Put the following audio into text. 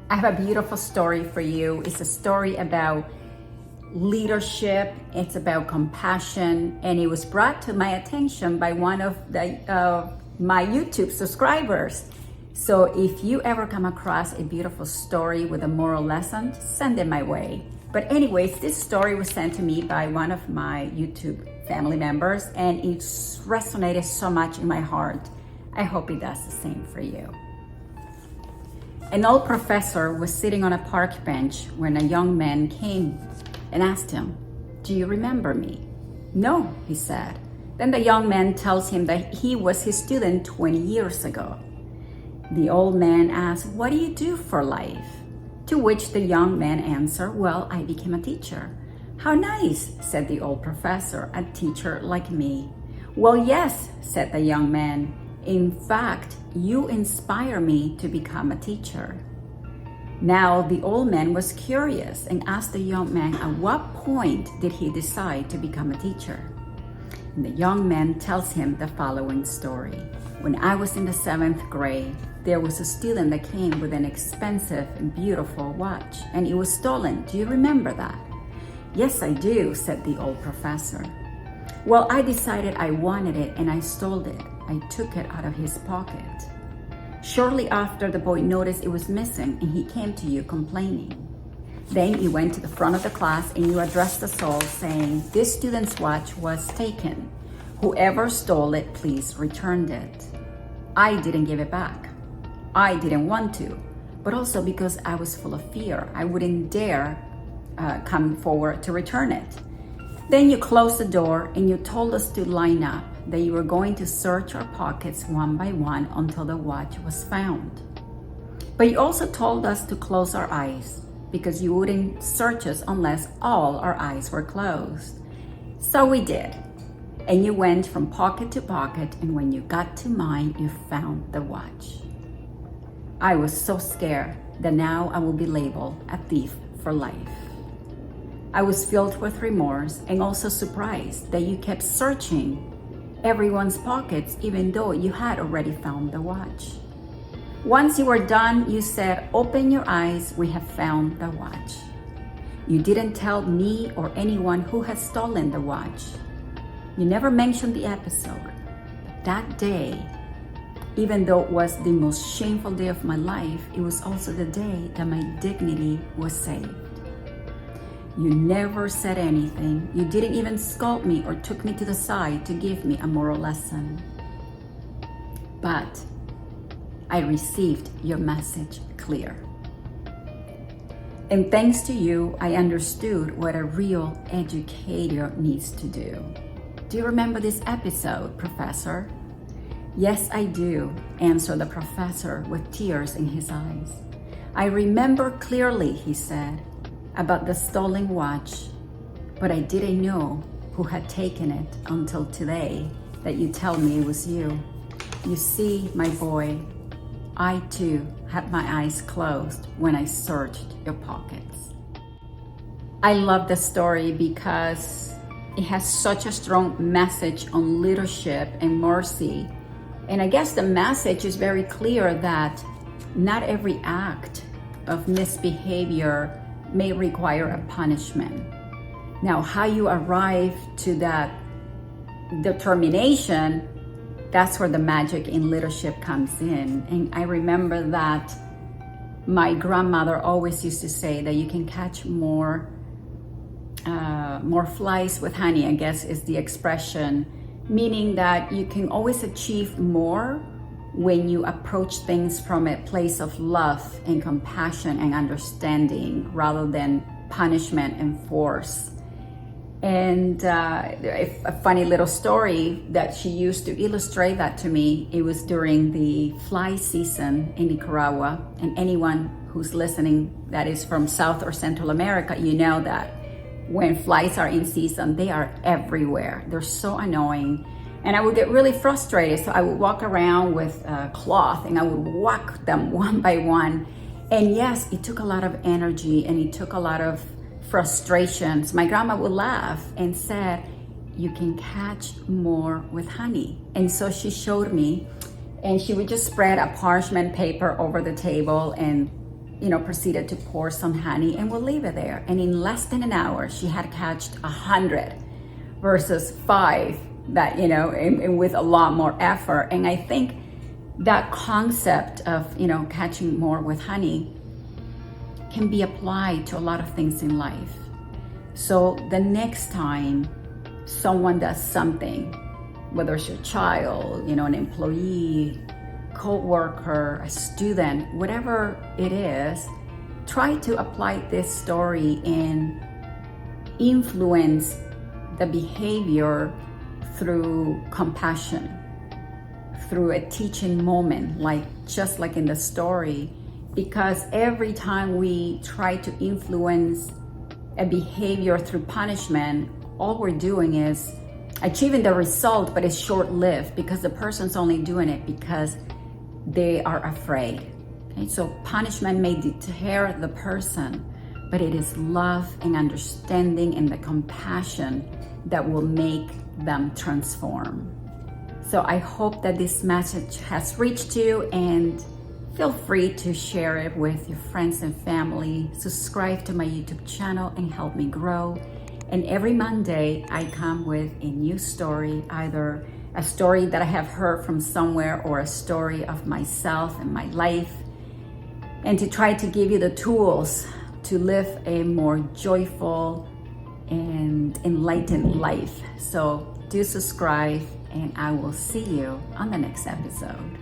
I have a beautiful story for you. It's a story about leadership, it's about compassion, and it was brought to my attention by one of my YouTube subscribers. So if you ever come across a beautiful story with a moral lesson, send it my way. But anyways, this story was sent to me by one of my YouTube family members, and it resonated so much in my heart. I hope it does the same for you. An old professor was sitting on a park bench when a young man came and asked him, "Do you remember me?" "No," he said. Then the young man tells him that he was his student 20 years ago. The old man asked, "What do you do for life?" To which the young man answered, "Well, I became a teacher." "How nice," said the old professor, "a teacher like me." "Well, yes," said the young man. "In fact, you inspire me to become a teacher." Now, the old man was curious and asked the young man, at what point did he decide to become a teacher? And the young man tells him the following story. "When I was in the 7th grade, there was a student that came with an expensive and beautiful watch, and it was stolen. Do you remember that?" "Yes, I do," said the old professor. "Well, I decided I wanted it and I stole it. I took it out of his pocket. Shortly after, the boy noticed it was missing and he came to you complaining. Then you went to the front of the class and you addressed us all saying, 'This student's watch was taken. Whoever stole it, please return it.' I didn't give it back. I didn't want to, but also because I was full of fear. I wouldn't dare come forward to return it. Then you closed the door and you told us to line up, that you were going to search our pockets one by one until the watch was found. But you also told us to close our eyes because you wouldn't search us unless all our eyes were closed. So we did. And you went from pocket to pocket, and when you got to mine, you found the watch. I was so scared that now I will be labeled a thief for life. I was filled with remorse and also surprised that you kept searching everyone's pockets even though you had already found the watch. Once you were done, you said, 'Open your eyes, we have found the watch.' You didn't tell me or anyone who had stolen the watch. You never mentioned the episode. But that day, even though it was the most shameful day of my life, it was also the day that my dignity was saved. You never said anything. You didn't even scold me or took me to the side to give me a moral lesson. But I received your message clear. And thanks to you, I understood what a real educator needs to do." "Do you remember this episode, Professor?" "Yes, I do," answered the professor with tears in his eyes. "I remember clearly," he said, "about the stolen watch, but I didn't know who had taken it until today that you tell me it was you. You see, my boy, I too had my eyes closed when I searched your pockets." I love the story because it has such a strong message on leadership and mercy. And I guess the message is very clear that not every act of misbehavior may require a punishment. Now, how you arrive to that determination, that's where the magic in leadership comes in. And I remember that my grandmother always used to say that you can catch more flies with honey, I guess is the expression, meaning that you can always achieve more when you approach things from a place of love and compassion and understanding rather than punishment and force. And a funny little story that she used to illustrate that to me, it was during the fly season in Nicaragua. And anyone who's listening that is from South or Central America, you know that when flies are in season, they are everywhere. They're so annoying. And I would get really frustrated. So I would walk around with a cloth and I would whack them one by one. And yes, it took a lot of energy and it took a lot of frustrations. My grandma would laugh and said, "You can catch more with honey." And so she showed me, and she would just spread a parchment paper over the table and proceeded to pour some honey and we'll leave it there. And in less than an hour, she had catched 100 versus 5 that, and with a lot more effort. And I think that concept of, catching more with honey can be applied to a lot of things in life. So the next time someone does something, whether it's your child, an employee, co-worker, a student, whatever it is, try to apply this story and influence the behavior through compassion, through a teaching moment, just like in the story. Because every time we try to influence a behavior through punishment, all we're doing is achieving the result, but it's short-lived because the person's only doing it because they are afraid. Okay? So punishment may deter the person, but it is love and understanding and the compassion that will make them transform. So I hope that this message has reached you, and feel free to share it with your friends and family. Subscribe to my YouTube channel and help me grow. And every Monday, I come with a new story, either a story that I have heard from somewhere or a story of myself and my life, and to try to give you the tools to live a more joyful and enlightened life. So do subscribe, and I will see you on the next episode.